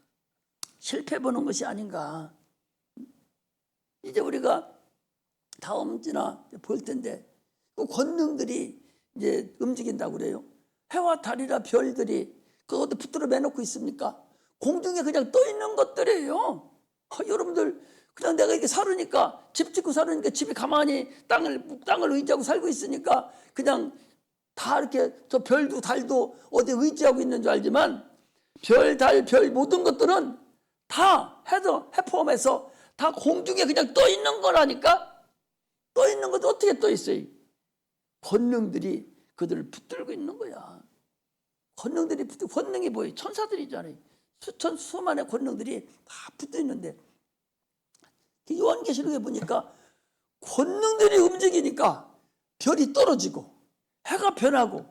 실패 보는 것이 아닌가. 이제 우리가 다음 주나 볼 텐데 그 권능들이 이제 움직인다고 그래요. 해와 달이라 별들이 그것도 붙들어 매놓고 있습니까? 공중에 그냥 떠 있는 것들이에요. 여러분들 그냥 내가 이렇게 살으니까 집 짓고 살으니까 집이 가만히 땅을 의지하고 살고 있으니까 그냥 다 이렇게 저 별도 달도 어디 의지하고 있는 줄 알지만 별, 달, 별 모든 것들은 다 해 포함해서 다 공중에 그냥 떠 있는 거라니까. 떠 있는 것도 어떻게 떠 있어요? 권능들이 그들을 붙들고 있는 거야. 권능이 뭐예요? 천사들이잖아요. 수만의 권능들이 다 붙어 있는데 요한계시록에 보니까 권능들이 움직이니까 별이 떨어지고 해가 변하고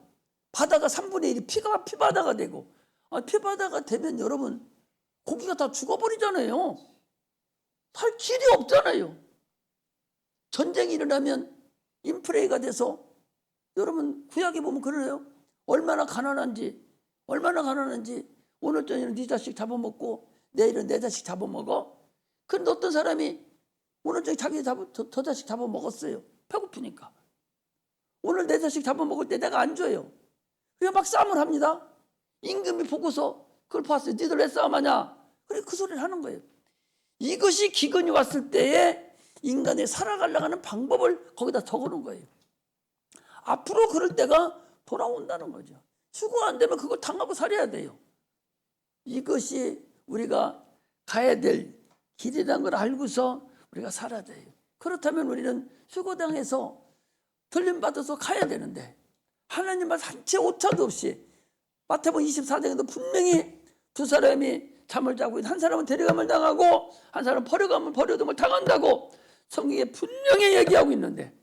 바다가 3분의 1이 피바다가 되고 피바다가 되면 여러분 고기가 다 죽어버리잖아요. 살 길이 없잖아요. 전쟁이 일어나면 인플레이가 돼서 여러분 구약에 보면 그래요. 얼마나 가난한지 오늘 저녁에는 네 자식 잡아먹고 내일은 내 자식 잡아먹어. 그런데 어떤 사람이 오늘 저녁에 저 자식 잡아먹었어요. 배고프니까. 오늘 내 자식 잡아먹을 때 내가 안 줘요. 그냥 막 싸움을 합니다. 임금이 보고서 그걸 봤어요. 니들 왜 싸움하냐. 그래 그 소리를 하는 거예요. 이것이 기근이 왔을 때에 인간이 살아가려고 하는 방법을 거기다 적어놓은 거예요. 앞으로 그럴 때가 돌아온다는 거죠. 수고 안 되면 그걸 당하고 살아야 돼요. 이것이 우리가 가야 될 길이라는 걸 알고서 우리가 살아야 돼요. 그렇다면 우리는 수고당해서 들림받아서 가야 되는데 하나님 말 한치 오차도 없이 마태복음 24장에도 분명히 두 사람이 잠을 자고 한 사람은 데려감을 당하고 한 사람은 버려둠을 당한다고 성경에 분명히 얘기하고 있는데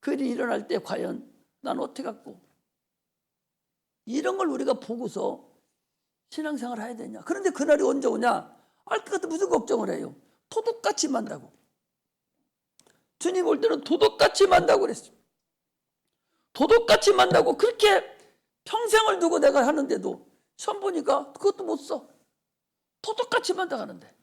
그 일이 일어날 때 과연 난 어떻게 갖고 이런 걸 우리가 보고서 신앙생활을 해야 되냐. 그런데 그날이 언제 오냐. 알 것 같아 무슨 걱정을 해요. 도둑같이 만다고. 주님 올 때는 도둑같이 만다고 그랬어요. 도둑같이 만다고 그렇게 평생을 두고 내가 하는데도 시험 보니까 그것도 못 써. 도둑같이 만다고 하는데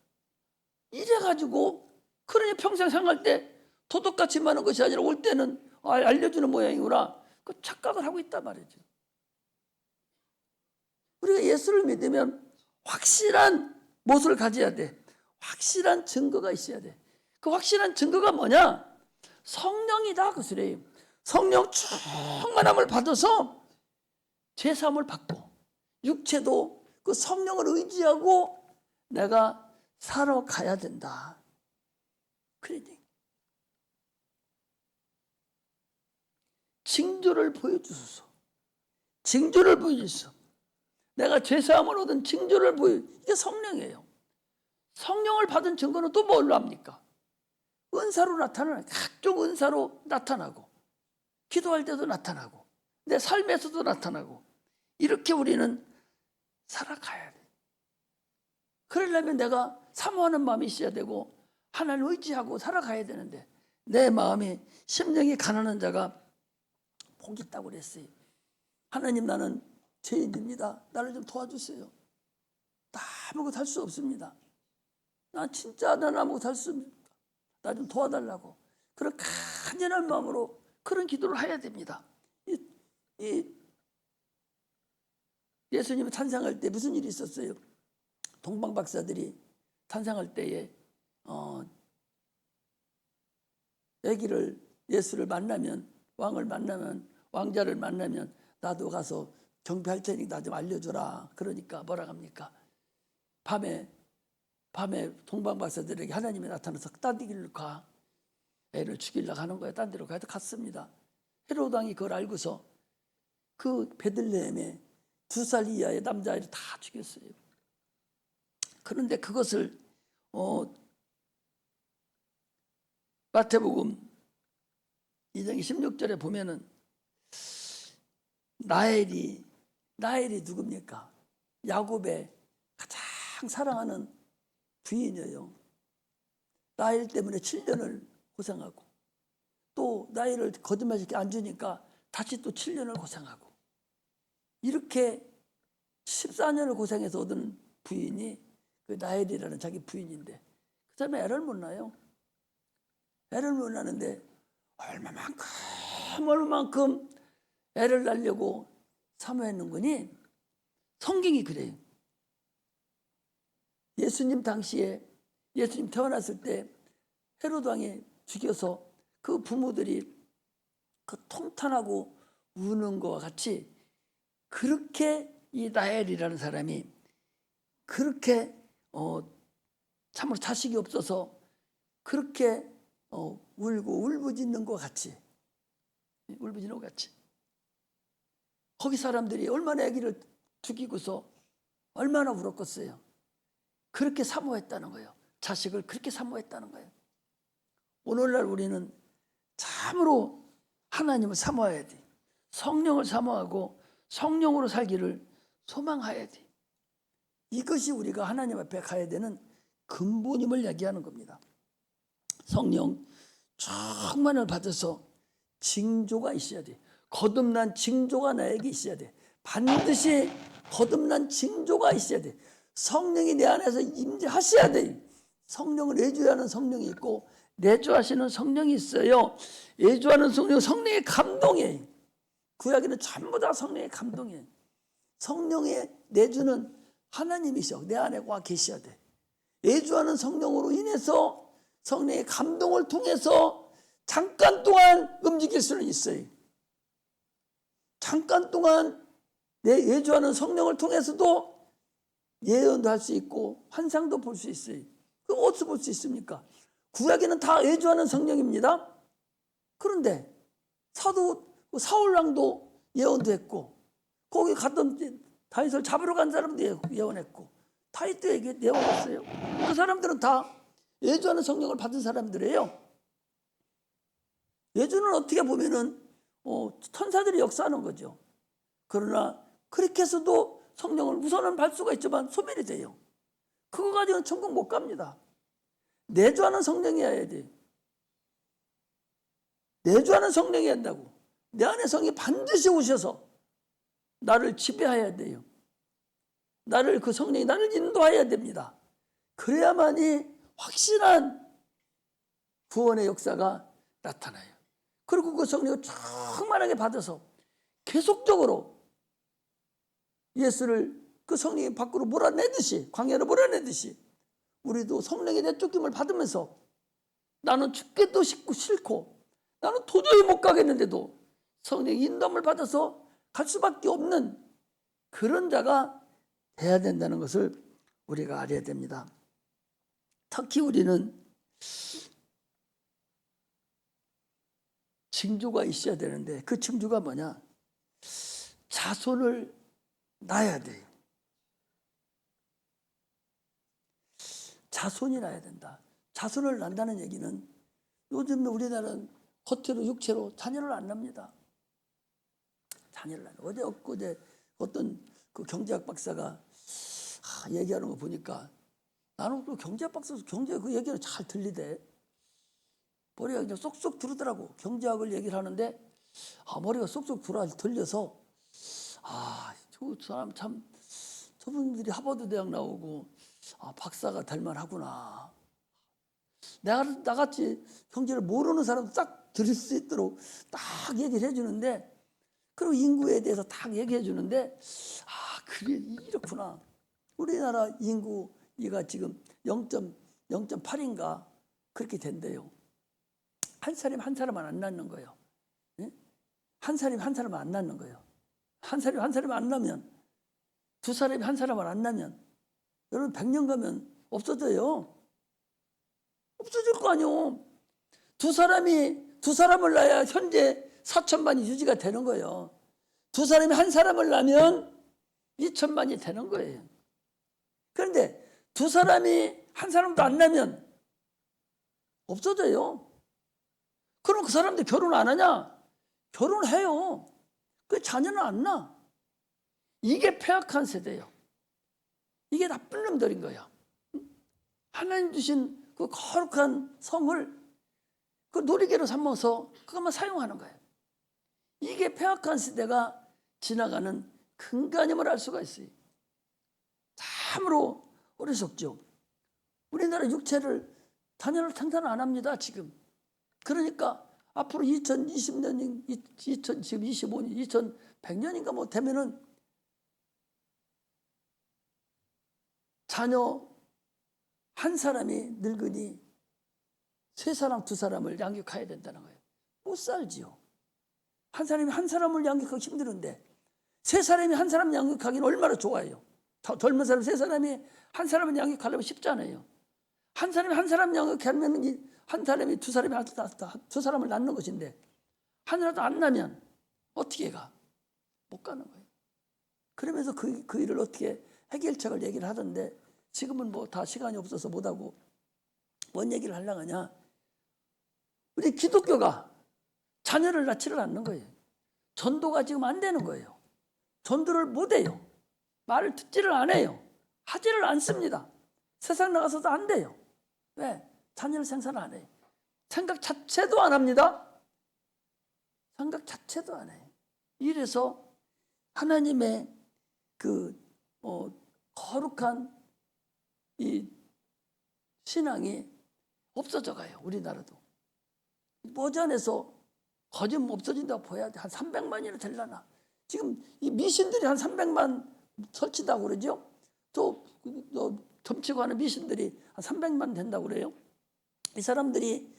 이래가지고 그러니 평생 생활 때 도둑같이 마는 것이 아니라 올 때는 알려주는 모양이구나. 그 착각을 하고 있단 말이죠. 우리가 예수를 믿으면 확실한 무엇을 가져야 돼? 확실한 증거가 있어야 돼. 그 확실한 증거가 뭐냐? 성령이다 그 소리예요. 성령 충만함을 받아서 죄사함을 받고 육체도 그 성령을 의지하고 내가 살아가야 된다. 그래. 징조를 보여주소서. 징조를 보여주소서. 내가 죄사함을 얻은 징조를 이게 성령이에요. 성령을 받은 증거는 또 뭘로 합니까? 은사로 나타나는 각종 은사로 나타나고 기도할 때도 나타나고 내 삶에서도 나타나고 이렇게 우리는 살아가야 돼. 그러려면 내가 사모하는 마음이 있어야 되고 하나님을 의지하고 살아가야 되는데 내 마음이 심령이 가난한 자가 복이 있다고 그랬어요. 하나님 나는 죄인입니다. 나를 좀 도와주세요. 나 아무것도 할 수 없습니다. 난 아무것도 할 수 없습니다. 나 좀 도와달라고. 그런 간절한 마음으로 그런 기도를 해야 됩니다. 예수님이 탄생할 때 무슨 일이 있었어요? 동방 박사들이 탄생할 때에 예수를 만나면 왕자를 만나면 나도 가서 경배할 테니까 나 좀 알려줘라. 그러니까 뭐라 합니까? 밤에 밤에 동방박사들에게 하나님이 나타나서 딴 길로 가. 애를 죽이려고 하는 거야. 딴 데로 가도 갔습니다. 헤로드 왕이 그걸 알고서 그 베들레헴에 2살 이하의 남자아이를 다 죽였어요. 그런데 그것을 마태복음 2장 16절에 보면은 라헬이 누굽니까? 야곱의 가장 사랑하는 부인이에요. 라헬 때문에 7년을 고생하고 또 라헬을 거듭말시켜 안 주니까 다시 또 7년을 고생하고 이렇게 14년을 고생해서 얻은 부인이 그 라헬이라는 자기 부인인데 그 사람이 애를 못 낳아요. 애를 못 낳는데 얼마만큼 애를 낳으려고 사모했는거니 성경이 그래요. 예수님 당시에 예수님 태어났을 때 헤로드 왕이 죽여서 그 부모들이 그 통탄하고 우는 것과 같이 그렇게 이 라헬이라는 사람이 그렇게 참으로 자식이 없어서 그렇게 울고 울부짖는 것 같이 거기 사람들이 얼마나 아기를 죽이고서 얼마나 울었겠어요. 그렇게 사모했다는 거예요. 자식을 그렇게 사모했다는 거예요. 오늘날 우리는 참으로 하나님을 사모해야 돼. 성령을 사모하고 성령으로 살기를 소망해야 돼. 이것이 우리가 하나님 앞에 가야 되는 근본임을 얘기하는 겁니다. 성령 충만을 받아서 징조가 있어야 돼. 거듭난 징조가 나에게 있어야 돼. 반드시 거듭난 징조가 있어야 돼. 성령이 내 안에서 임재하셔야 돼. 성령을 내주하는 성령이 있고 내주하시는 성령이 있어요. 내주하는 성령의 감동이에요. 구약에는 전부 다 성령의 감동이에요. 성령의 내주는 하나님이셔. 내 안에 와 계셔야 돼. 내주하는 성령으로 인해서 성령의 감동을 통해서 잠깐 동안 움직일 수는 있어요. 잠깐 동안 내 예주하는 성령을 통해서도 예언도 할 수 있고 환상도 볼 수 있어요. 그럼 어디서 볼 수 있습니까? 구약에는 다 예주하는 성령입니다. 그런데 사울왕도 예언도 했고 거기 갔던 다윗을 잡으러 간 사람도 예언했고 다윗도 예언했어요. 그 사람들은 다 예주하는 성령을 받은 사람들이에요. 예주는 어떻게 보면은 천사들이 역사하는 거죠. 그러나 그렇게 해서도 성령을 우선은 받을 수가 있지만 소멸이 돼요. 그거 가지고는 천국 못 갑니다. 내주하는 성령이어야 돼. 내주하는 성령이 한다고. 내 안에 성이 반드시 오셔서 나를 지배해야 돼요. 그 성령이 나를 인도해야 됩니다. 그래야만이 확실한 구원의 역사가 나타나요. 그리고 그 성령을 충만하게 받아서 계속적으로 예수를 그 성령이 밖으로 몰아내듯이 광야로 몰아내듯이 우리도 성령의 내쫓김을 받으면서 나는 죽기도 싫고 나는 도저히 못 가겠는데도 성령의 인도함을 받아서 갈 수밖에 없는 그런 자가 돼야 된다는 것을 우리가 알아야 됩니다. 특히 우리는 징조가 있어야 되는데 그 징조가 뭐냐? 자손을 낳아야 돼요. 자손이 낳아야 된다. 자손을 낳는다는 얘기는 요즘 우리나라는 겉으로 육체로 자녀를 안 낳습니다. 자녀를 낳는. 어제 어떤 그 경제학 박사가 얘기하는 거 보니까 나는 그 경제학 박사도 경제 그 얘기를 잘 들리대. 머리가 그냥 쏙쏙 들으더라고. 경제학을 얘기를 하는데 머리가 쏙쏙 들려서 저 사람 참 저분들이 하버드 대학 나오고 박사가 될 만하구나. 나같이 경제를 모르는 사람도 딱 들을 수 있도록 딱 얘기를 해주는데 그리고 인구에 대해서 딱 얘기해 주는데 그래 이렇구나. 우리나라 인구가 지금 0.8인가 그렇게 된대요. 한 사람 안 낳는 거예요. 예? 한 사람 안 낳는 거예요. 한 사람 안 낳으면 두 사람이 한 사람을 안 낳으면 여러분 100년 가면 없어져요. 없어질 거 아니요. 두 사람을 낳아야 현재 4천만이 유지가 되는 거예요. 두 사람이 한 사람을 낳으면 2천만이 되는 거예요. 그런데 두 사람이 한 사람도 안 낳으면 없어져요. 그럼 그 사람들 결혼 안 하냐? 결혼해요. 그 자녀는 안 낳아. 이게 폐악한 세대예요. 이게 나쁜 놈들인 거예요. 하나님 주신 그 거룩한 성을 그 놀이개로 삼아서 그것만 사용하는 거예요. 이게 폐악한 시대가 지나가는 근간임을 알 수가 있어요. 참으로 어리석죠. 우리나라 육체를 단연을 생산 안 합니다, 지금. 그러니까 앞으로 2020년, 지금 25년, 2100년인가 뭐 되면은 자녀 한 사람이 늙으니 세 사람, 두 사람을 양육해야 된다는 거예요. 못 살지요. 한 사람이 한 사람을 양육하기 힘드는데 세 사람이 한 사람 양육하기는 얼마나 좋아요. 젊은 사람 세 사람이 한 사람을 양육하려면 쉽잖아요. 한 사람이 한 사람 양육하면 한 사람이 두 사람이 두 사람을 낳는 것인데 하나라도 안 나면 어떻게 가? 못 가는 거예요. 그러면서 그 일을 어떻게 해결책을 얘기를 하던데 지금은 뭐 다 시간이 없어서 못하고 뭔 얘기를 하려고 하냐. 우리 기독교가 자녀를 낳지를 않는 거예요. 전도가 지금 안 되는 거예요. 전도를 못 해요. 말을 듣지를 안 해요. 하지를 않습니다. 세상 나가서도 안 돼요. 왜? 자녀를 생산 안 해요. 생각 자체도 안 합니다. 생각 자체도 안 해요. 이래서 하나님의 그 거룩한 이 신앙이 없어져 가요. 우리나라도. 모전에서 거짓 없어진다고 보여야 돼. 한 300만이나 되려나. 지금 이 미신들이 한 300만 설치다고 그러죠. 또 점치고 하는 미신들이 한 300만 된다고 그래요. 이 사람들이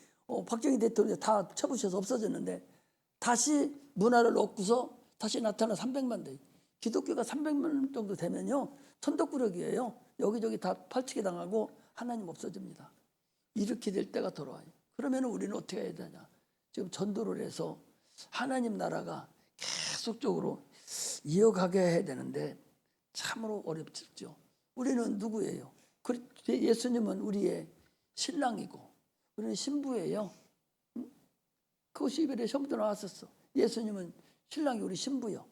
박정희 대통령이 다 쳐부셔서 없어졌는데 다시 문화를 얻고서 다시 나타나 300만 돼. 기독교가 300만 정도 되면요. 천덕꾸러기예요. 여기저기 다 팔치게 당하고 하나님 없어집니다. 이렇게 될 때가 돌아와요. 그러면 우리는 어떻게 해야 되냐. 지금 전도를 해서 하나님 나라가 계속적으로 이어가게 해야 되는데 참으로 어렵죠. 우리는 누구예요? 예수님은 우리의 신랑이고 우리는 신부예요. 그것이 이번에 처음부터 나왔었어. 예수님은 신랑이 우리 신부요.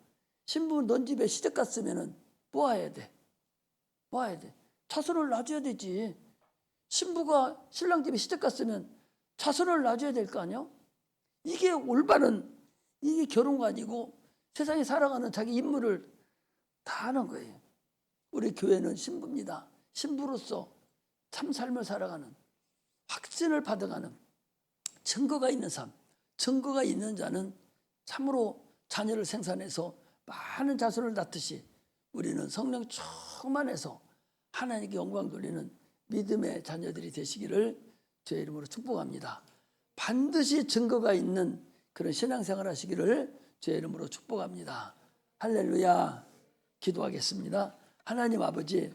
신부는 넌 집에 시댁 갔으면 뭐 해야 돼? 뭐 해야 돼? 자손을 낳아줘야 되지. 신부가 신랑 집에 시댁 갔으면 자손을 낳아줘야 될 거 아니야? 이게 올바른, 이게 결혼관이고 세상에 살아가는 자기 임무를 다 하는 거예요. 우리 교회는 신부입니다. 신부로서 참 삶을 살아가는, 확신을 받아가는 증거가 있는 삶, 증거가 있는 자는 참으로 자녀를 생산해서 많은 자손을 낳듯이 우리는 성령 충만해서 하나님께 영광 돌리는 믿음의 자녀들이 되시기를 주의 이름으로 축복합니다. 반드시 증거가 있는 그런 신앙생활 하시기를 주의 이름으로 축복합니다. 할렐루야. 기도하겠습니다. 하나님 아버지,